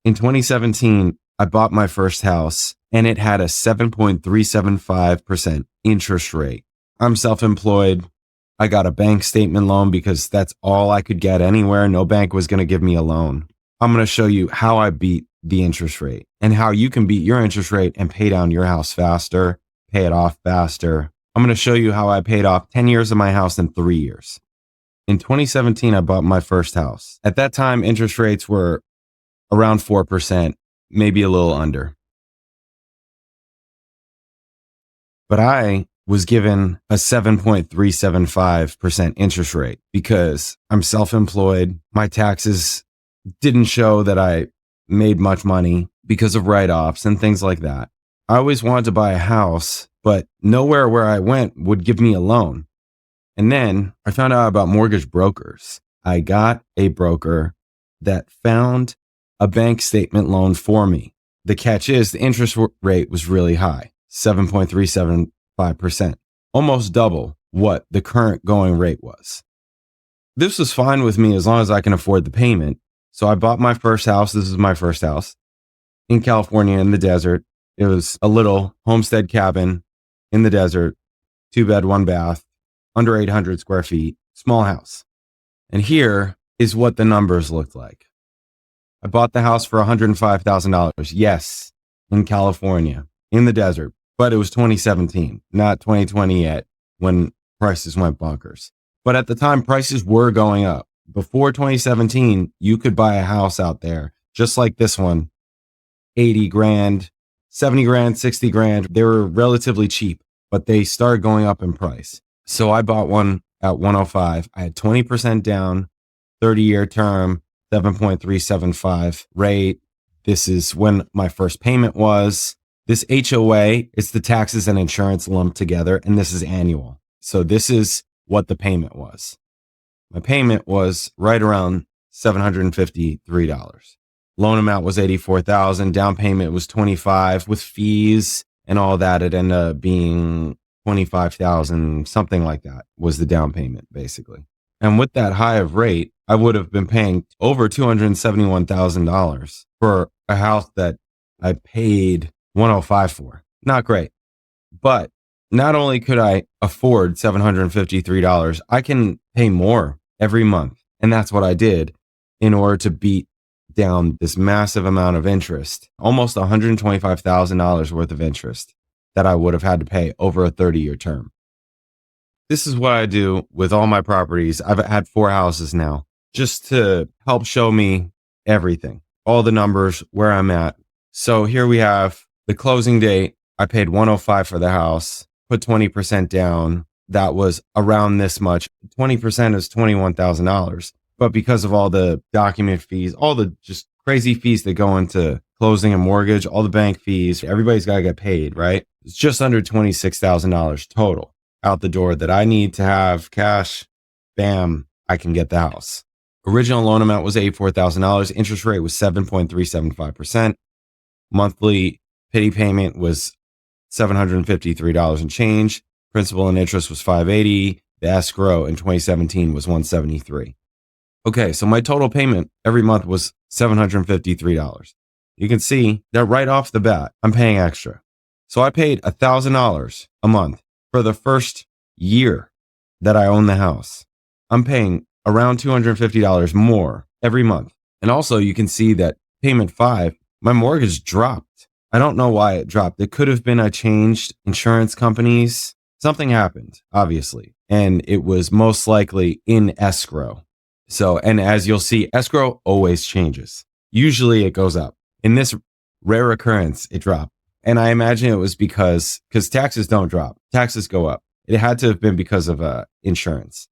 In 2017, I bought my first house and it had a 7.375% interest rate. I'm self-employed. I got a bank statement loan because that's all I could get anywhere. No bank was going to give me a loan. I'm going to show you how I beat the interest rate and how you can beat your interest rate and pay down your house faster, pay it off faster. I'm going to show you how I paid off 10 years of my house in 3 years. In 2017, I bought my first house. At that time, interest rates were around 4%, maybe a little under. But I was given a 7.375% interest rate because I'm self-employed. My taxes didn't show that I made much money because of write-offs and things like that. I always wanted to buy a house, but nowhere where I went would give me a loan. And then I found out about mortgage brokers. I got a broker that found a bank statement loan for me. The catch is the interest rate was really high, 7.375%, almost double what the current going rate was. This was fine with me as long as I can afford the payment. So I bought my first house. This is my first house in California in the desert. It was a little homestead cabin in the desert, 2-bed, 1-bath, under 800 square feet, small house. And here is what the numbers looked like. I bought the house for $105,000. Yes, in California, in the desert, but it was 2017, not 2020 yet, when prices went bonkers. But at the time, prices were going up. Before 2017, you could buy a house out there, just like this one, 80 grand, 70 grand, 60 grand. They were relatively cheap, but they started going up in price. So I bought one at 105. I had 20% down, 30-year term, 7.375 rate. This is when my first payment was. This HOA, it's the taxes and insurance lumped together, and this is annual. So this is what the payment was. My payment was right around $753. Loan amount was $84,000. Down payment was $25,000 with fees and all that. It ended up being $25,000, something like that was the down payment, basically. And with that high of rate, I would have been paying over $271,000 for a house that I paid $105,000 for. Not great. But not only could I afford $753, I can pay more every month. And that's what I did in order to beat down this massive amount of interest, almost $125,000 worth of interest that I would have had to pay over a 30-year term. This is what I do with all my properties. I've had 4 houses now, just to help show me everything, all the numbers, where I'm at. So here we have the closing date. I paid $105,000 for the house, put 20% down. That was around this much. 20% is $21,000. But because of all the document fees, all the just crazy fees that go into closing a mortgage, all the bank fees, everybody's got to get paid, right? It's just under $26,000 total out the door that I need to have cash. Bam, I can get the house. Original loan amount was $84,000. Interest rate was 7.375%. Monthly pity payment was $753 and change. Principal and interest was $580. The escrow in 2017 was $173. Okay, so my total payment every month was $753. You can see that right off the bat, I'm paying extra. So I paid $1,000 a month for the first year that I own the house. I'm paying around $250 more every month. And also you can see that payment 5, my mortgage dropped. I don't know why it dropped. It could have been I changed insurance companies. Something happened, obviously. And it was most likely in escrow. So, and as you'll see, escrow always changes. Usually it goes up. In this rare occurrence, it dropped. And I imagine it was because taxes don't drop. Taxes go up. It had to have been because of insurance.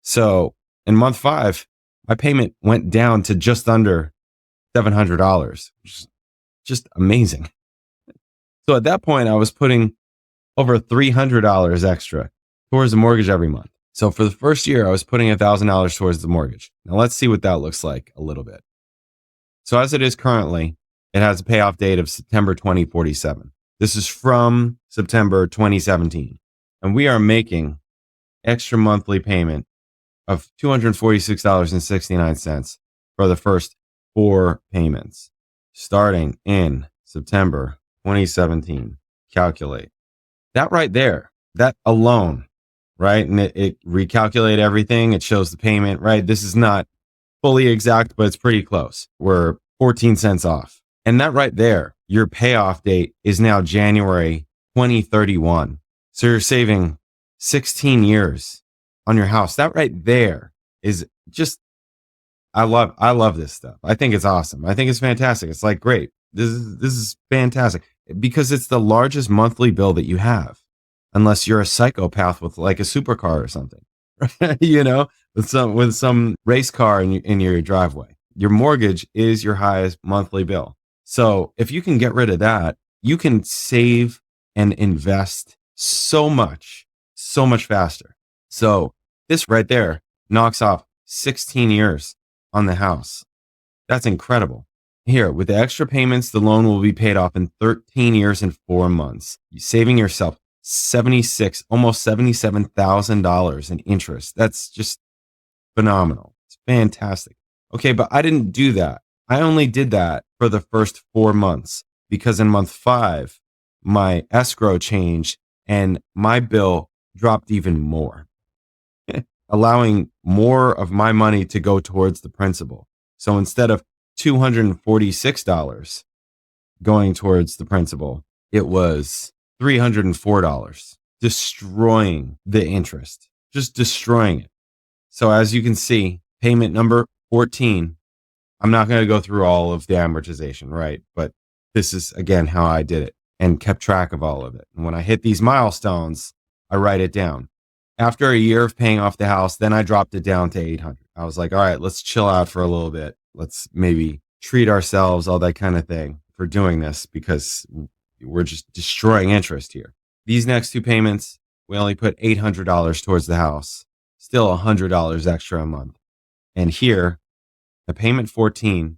So in month 5, my payment went down to just under $700, which is just amazing. So at that point, I was putting over $300 extra towards the mortgage every month. So for the first year, I was putting $1,000 towards the mortgage. Now let's see what that looks like a little bit. So as it is currently, it has a payoff date of September 2047. This is from September 2017. And we are making extra monthly payment of $246.69 for the first 4 payments. starting in September 2017. Calculate that right there, that alone, right? And it recalculate everything. It shows the payment, right? This is not fully exact, but it's pretty close. We're 14 cents off. And that right there, your payoff date is now January 2031. So you're saving 16 years on your house. That right there is just, I love this stuff. I think it's awesome. I think it's fantastic. It's like, great. This is fantastic because it's the largest monthly bill that you have, unless you're a psychopath with like a supercar or something, you know, with some race car in your driveway. Your mortgage is your highest monthly bill. So if you can get rid of that, you can save and invest so much faster. So this right there knocks off 16 years on the house. That's incredible. Here, with the extra payments, the loan will be paid off in 13 years and 4 months, saving yourself almost $77,000 in interest. That's just phenomenal. It's fantastic. Okay, but I didn't do that. I only did that for the first 4 months because in month 5, my escrow changed and my bill dropped even more, allowing more of my money to go towards the principal. So instead of $246 going towards the principal, it was $304, destroying the interest, just destroying it. So as you can see, payment number 14, I'm not going to go through all of the amortization, right? But this is, again, how I did it and kept track of all of it. And when I hit these milestones, I write it down. After a year of paying off the house, then I dropped it down to 800. I was like, all right, let's chill out for a little bit. Let's maybe treat ourselves, all that kind of thing for doing this because we're just destroying interest here. These next 2 payments, we only put $800 towards the house, still $100 extra a month. And here, the payment 14,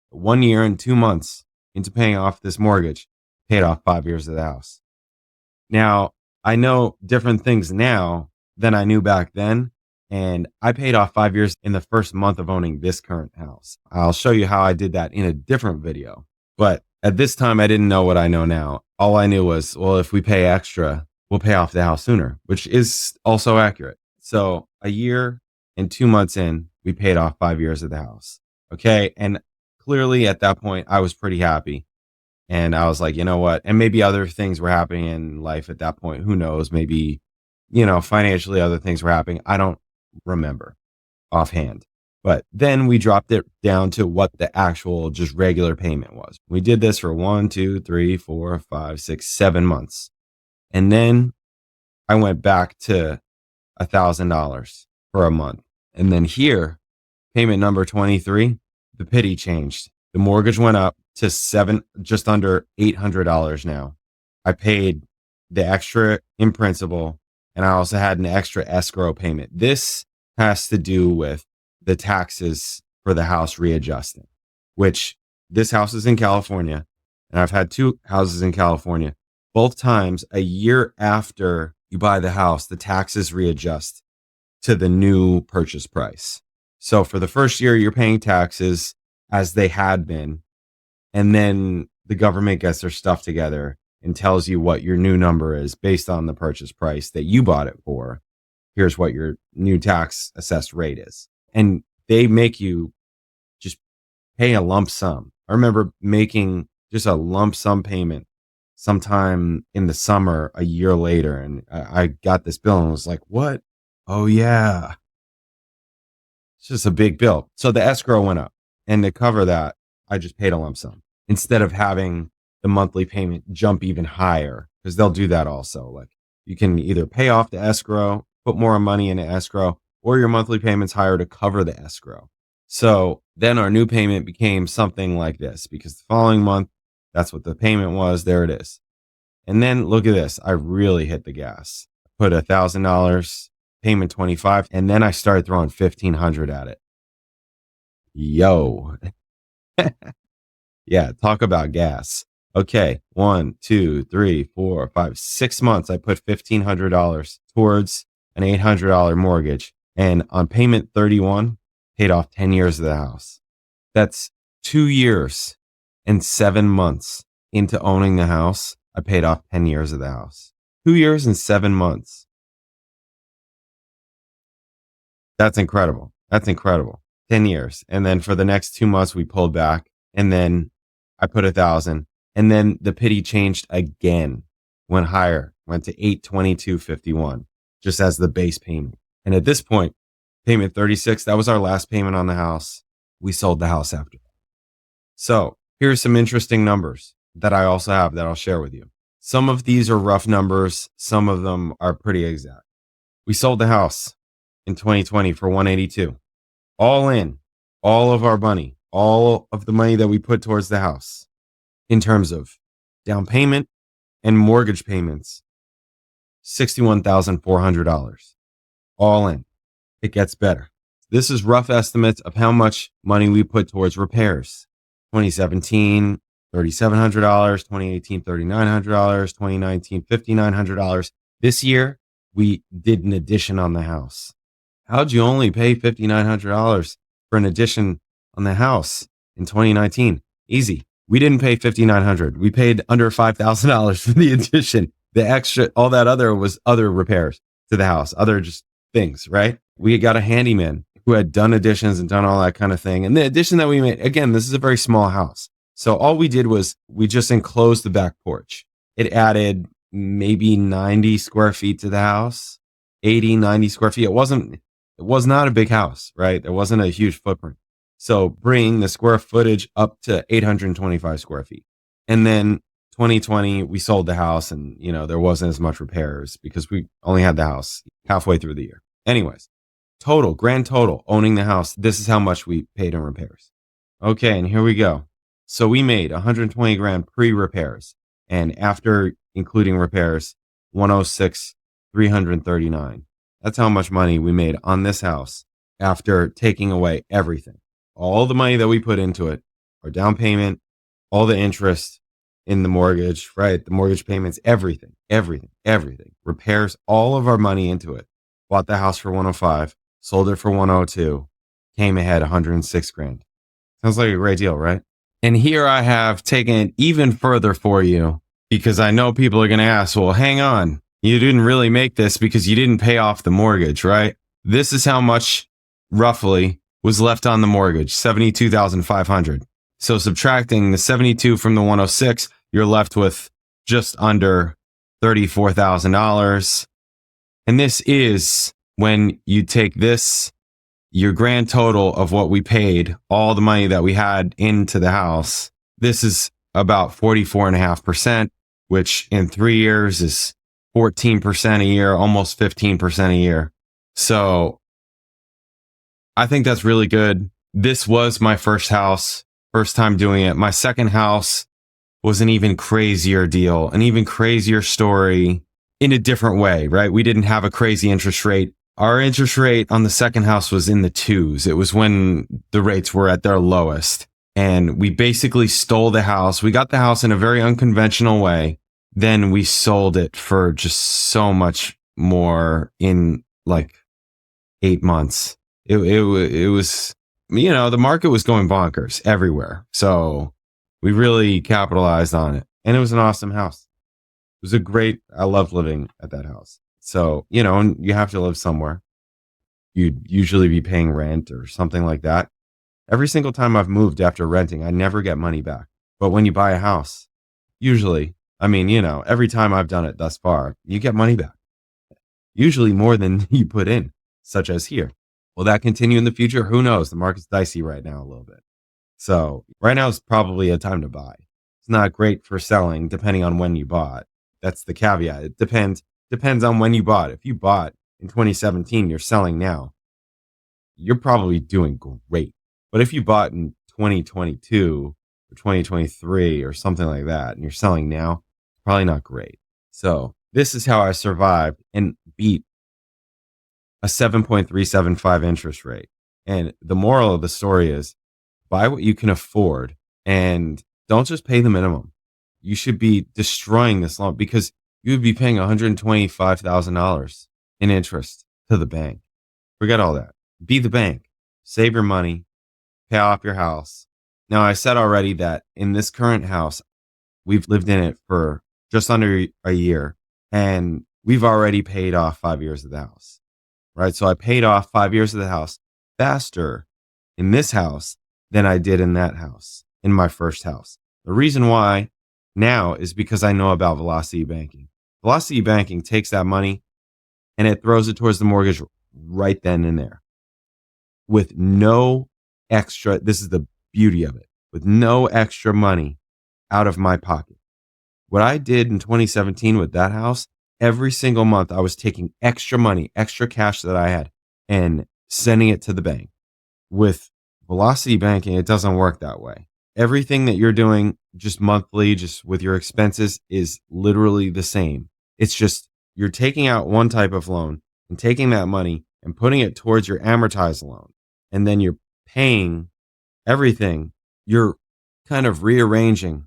1 year and 2 months into paying off this mortgage, paid off 5 years of the house. Now, I know different things now than I knew back then. And I paid off 5 years in the first month of owning this current house. I'll show you how I did that in a different video. But at this time, I didn't know what I know now. All I knew was, well, if we pay extra, we'll pay off the house sooner, which is also accurate. So a year and 2 months in, we paid off 5 years of the house. Okay. And clearly at that point, I was pretty happy. And I was like, you know what? And maybe other things were happening in life at that point. Who knows? Maybe, financially, other things were happening. I don't remember offhand. But then we dropped it down to what the actual just regular payment was. We did this for 1, 2, 3, 4, 5, 6, 7 months. And then I went back to $1,000 for a month. And then here, payment number 23, the pity changed. The mortgage went up to just under $800 now. I paid the extra in principal, and I also had an extra escrow payment. This has to do with the taxes for the house readjusting, which this house is in California, and I've had 2 houses in California. Both times, a year after you buy the house, the taxes readjust to the new purchase price. So for the first year, you're paying taxes as they had been. And then the government gets their stuff together and tells you what your new number is based on the purchase price that you bought it for. Here's what your new tax assessed rate is. And they make you just pay a lump sum. I remember making just a lump sum payment sometime in the summer, a year later. And I got this bill and was like, what? Oh, yeah. It's just a big bill. So the escrow went up. And to cover that, I just paid a lump sum instead of having the monthly payment jump even higher, because they'll do that also. Like you can either pay off the escrow, put more money in the escrow, or your monthly payment's higher to cover the escrow. So then our new payment became something like this because the following month, that's what the payment was. There it is. And then look at this. I really hit the gas. Put $1,000, payment 25, and then I started throwing 1,500 at it. Yo. Yeah, talk about gas. Okay, 1, 2, 3, 4, 5, 6 months. I put $1,500 towards an $800 mortgage. And on payment 31, paid off 10 years of the house. That's 2 years and 7 months into owning the house, I paid off 10 years of the house. 2 years and 7 months. That's incredible. That's incredible. 10 years. And then for the next 2 months, we pulled back. And then I put 1,000. And then the pity changed again, went higher, went to 822.51, just as the base payment. And at this point, payment 36, that was our last payment on the house. We sold the house after that. So here's some interesting numbers that I also have that I'll share with you. Some of these are rough numbers. Some of them are pretty exact. We sold the house in 2020 for 182. All in, all of our money, all of the money that we put towards the house in terms of down payment and mortgage payments, $61,400. All in. It gets better. This is rough estimates of how much money we put towards repairs. 2017, $3,700, 2018, $3,900, 2019, $5,900. This year, we did an addition on the house. How'd you only pay $5,900 for an addition on the house in 2019? Easy. We didn't pay $5,900. We paid under $5,000 for the addition. The extra, all that other was other repairs to the house, other just things, right? We got a handyman who had done additions and done all that kind of thing. And the addition that we made, again, this is a very small house. So all we did was we just enclosed the back porch. It added maybe 90 square feet to the house, 80, 90 square feet. It was not a big house, right? There wasn't a huge footprint. So bring the square footage up to 825 square feet. And then 2020, we sold the house and, there wasn't as much repairs because we only had the house halfway through the year. Anyways, grand total, owning the house. This is how much we paid in repairs. Okay. And here we go. So we made 120 grand pre-repairs. And after including repairs, 106, 339. That's how much money we made on this house after taking away everything. All the money that we put into it, our down payment, all the interest in the mortgage, right? The mortgage payments, everything, repairs, all of our money into it. Bought the house for 105, sold it for 102, came ahead 106 grand. Sounds like a great deal, right? And here I have taken it even further for you because I know people are going to ask, well, hang on. You didn't really make this because you didn't pay off the mortgage, right? This is how much roughly was left on the mortgage, $72,500. So subtracting the 72 from the 106, you're left with just under $34,000. And this is when you take this, your grand total of what we paid, all the money that we had into the house. This is about 44.5%, which in 3 years is 14% a year, almost 15% a year. So I think that's really good. This was my first house, first time doing it. My second house was an even crazier deal, an even crazier story in a different way, right? We didn't have a crazy interest rate. Our interest rate on the second house was in the 2s. It was when the rates were at their lowest. And we basically stole the house. We got the house in a very unconventional way. Then we sold it for just so much more in like 8 months. It was, the market was going bonkers everywhere. So we really capitalized on it. And it was an awesome house. It was I loved living at that house. So, and you have to live somewhere. You'd usually be paying rent or something like that. Every single time I've moved after renting, I never get money back. But when you buy a house, usually, every time I've done it thus far, you get money back. Usually more than you put in, such as here. Will that continue in the future? Who knows? The market's dicey right now a little bit. So right now is probably a time to buy. It's not great for selling depending on when you bought. That's the caveat. It depends on when you bought. If you bought in 2017, you're selling now, you're probably doing great. But if you bought in 2022 or 2023 or something like that, and you're selling now, probably not great. So this is how I survived and beat a 7.375 interest rate. And the moral of the story is buy what you can afford and don't just pay the minimum. You should be destroying this loan because you would be paying $125,000 in interest to the bank. Forget all that. Be the bank. Save your money. Pay off your house. Now, I said already that in this current house, we've lived in it for just under a year, and we've already paid off 5 years of the house, right? So I paid off 5 years of the house faster in this house than I did in that house, in my first house. The reason why now is because I know about velocity banking. Velocity banking takes that money and it throws it towards the mortgage right then and there with no extra. This is the beauty of it, with no extra money out of my pocket. What I did in 2017 with that house, every single month I was taking extra money, extra cash that I had, and sending it to the bank. With velocity banking, it doesn't work that way. Everything that you're doing just monthly, just with your expenses, is literally the same. It's just you're taking out one type of loan and taking that money and putting it towards your amortized loan. And then you're paying everything. You're kind of rearranging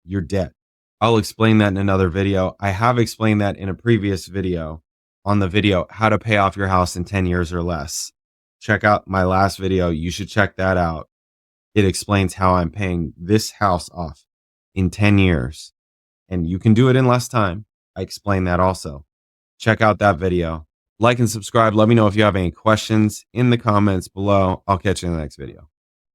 your debt. I'll explain that in another video. I have explained that in a previous video on the video, how to pay off your house in 10 years or less. Check out my last video. You should check that out. It explains how I'm paying this house off in 10 years. And you can do it in less time. I explain that also. Check out that video. Like and subscribe. Let me know if you have any questions in the comments below. I'll catch you in the next video.